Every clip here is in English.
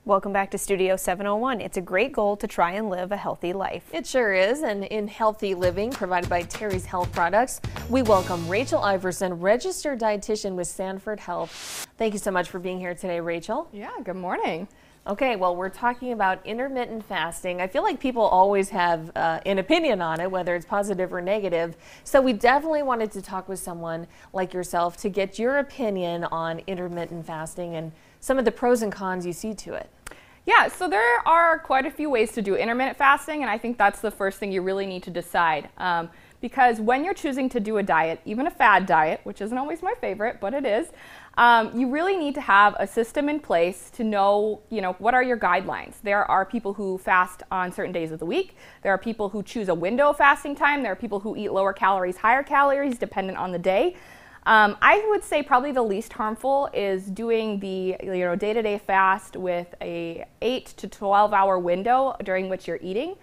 Welcome back to Studio 701. It's a great goal to try and live a healthy life. It sure is, and in Healthy Living, provided by Terry's Health Products, we welcome Rachel Iverson, registered dietitian with Sanford Health. Thank you so much for being here today, Rachel. Yeah, good morning. Okay, well, we're talking about intermittent fasting. I feel like people always have an opinion on it, whether it's positive or negative. So we definitely wanted to talk with someone like yourself to get your opinion on intermittent fasting and some of the pros and cons you see to it. Yeah, so there are quite a few ways to do intermittent fasting, and I think that's the first thing you really need to decide. Because when you're choosing to do a diet, even a fad diet, which isn't always my favorite, but it is, you really need to have a system in place to know, what are your guidelines. There are people who fast on certain days of the week. There are people who choose a window of fasting time. There are people who eat lower calories, higher calories, dependent on the day. I would say probably the least harmful is doing the day-to-day fast with a 8 to 12 hour window during which you're eating,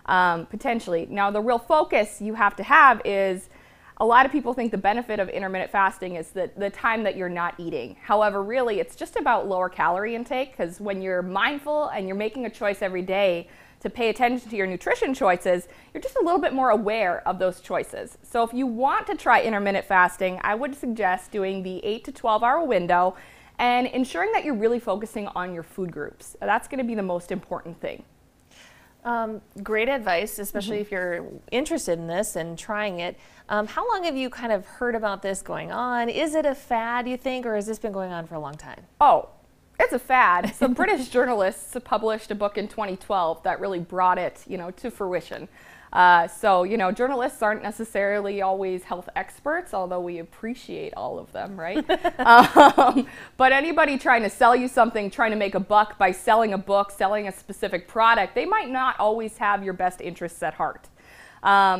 potentially. Now the real focus you have to have is, a lot of people think the benefit of intermittent fasting is the time that you're not eating. However, really it's just about lower calorie intake, because when you're mindful and you're making a choice every day to pay attention to your nutrition choices, you're just a little bit more aware of those choices. So if you want to try intermittent fasting, I would suggest doing the 8 to 12 hour window and ensuring that you're really focusing on your food groups. That's going to be the most important thing. Great advice, especially if you're interested in this and trying it. How long have you kind of heard about this going on? Is it a fad, you think, or has this been going on for a long time? Oh, it's a fad. Some British journalists published a book in 2012 that really brought it, to fruition. Journalists aren't necessarily always health experts, although we appreciate all of them, right? But anybody trying to sell you something, trying to make a buck by selling a book, selling a specific product, they might not always have your best interests at heart.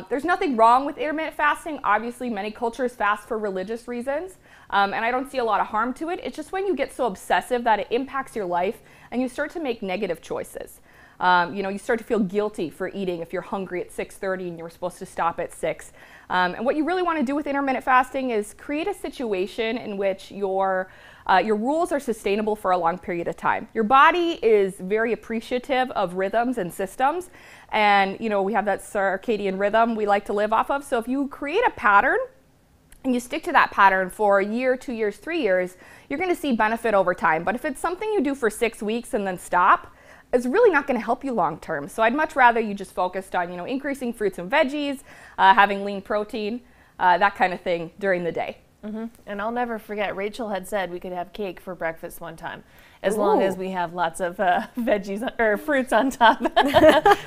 There's nothing wrong with intermittent fasting. Obviously, many cultures fast for religious reasons, and I don't see a lot of harm to it. It's just when you get so obsessive that it impacts your life and you start to make negative choices. You start to feel guilty for eating if you're hungry at 6:30 and you're supposed to stop at 6. And what you really want to do with intermittent fasting is create a situation in which your rules are sustainable for a long period of time. Your body is very appreciative of rhythms and systems, and we have that circadian rhythm we like to live off of. So if you create a pattern and you stick to that pattern for a year, 2 years, 3 years, you're going to see benefit over time. But if it's something you do for 6 weeks and then stop, it's really not going to help you long term. So I'd much rather you just focused on increasing fruits and veggies, having lean protein, that kind of thing during the day. And I'll never forget, Rachel had said we could have cake for breakfast one time, as long as we have lots of veggies or fruits on top.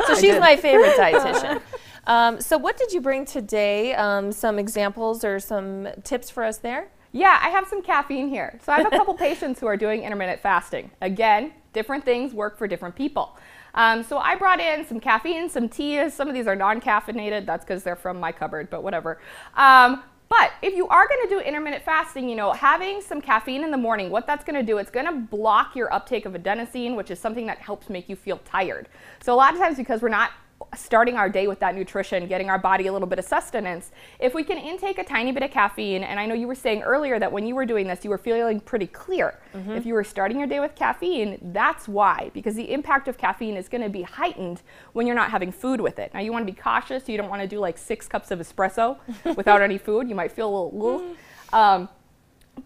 So she's my favorite dietitian. So what did you bring today? Some examples or some tips for us there? Yeah, I have some caffeine here. So I have a couple patients who are doing intermittent fasting. Again, different things work for different people. So I brought in some caffeine, some teas. Some of these are non-caffeinated. That's because they're from my cupboard, but whatever. But if you are going to do intermittent fasting, having some caffeine in the morning, what that's going to do, it's going to block your uptake of adenosine, which is something that helps make you feel tired. So a lot of times, because we're not starting our day with that nutrition, getting our body a little bit of sustenance, if we can intake a tiny bit of caffeine, and I know you were saying earlier that when you were doing this, you were feeling pretty clear. If you were starting your day with caffeine, that's why, because the impact of caffeine is going to be heightened when you're not having food with it. Now you want to be cautious. You don't want to do like 6 cups of espresso without any food. You might feel a little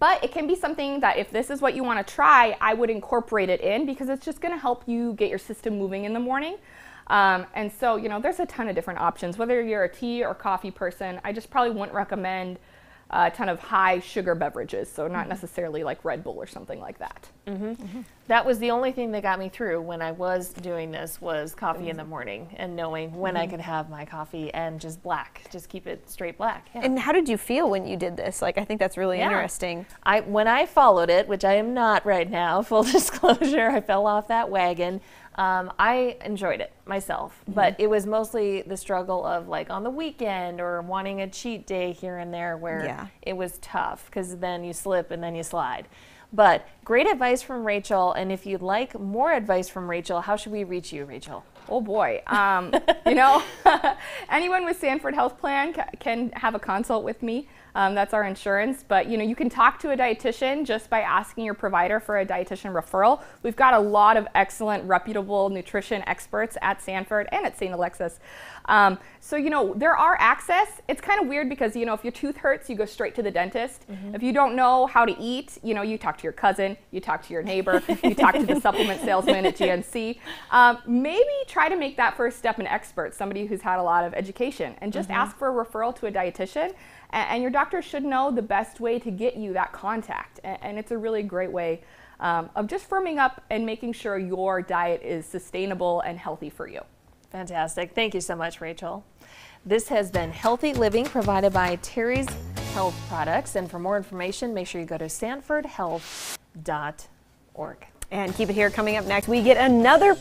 but it can be something that if this is what you want to try, I would incorporate it in, because it's just going to help you get your system moving in the morning. And so, there's a ton of different options. Whether you're a tea or coffee person, I just probably wouldn't recommend a ton of high sugar beverages, so not necessarily like Red Bull or something like that. That was the only thing that got me through when I was doing this, was coffee in the morning and knowing when I could have my coffee and just keep it straight black. Yeah. And how did you feel when you did this? I think that's really interesting. When I followed it, which I am not right now, full disclosure, I fell off that wagon. I enjoyed it myself, but it was mostly the struggle of on the weekend or wanting a cheat day here and there where it was tough, because then you slip and then you slide. But great advice from Rachel, and if you'd like more advice from Rachel, how should we reach you, Rachel? Oh boy, anyone with Sanford Health Plan can have a consult with me. That's our insurance. But you can talk to a dietitian just by asking your provider for a dietitian referral. We've got a lot of excellent, reputable nutrition experts at Sanford and at St. Alexis. So there are access. It's kind of weird because if your tooth hurts, you go straight to the dentist. If you don't know how to eat, you talk to your cousin, you talk to your neighbor, you talk to the supplement salesman at GNC. Maybe try to make that first step an expert, somebody who's had a lot of education, and just ask for a referral to a dietitian. And your doctor should know the best way to get you that contact. And it's a really great way of just firming up and making sure your diet is sustainable and healthy for you. Fantastic. Thank you so much, Rachel. This has been Healthy Living provided by Terry's Health Products. And for more information, make sure you go to sanfordhealth.org. And keep it here. Coming up next, we get another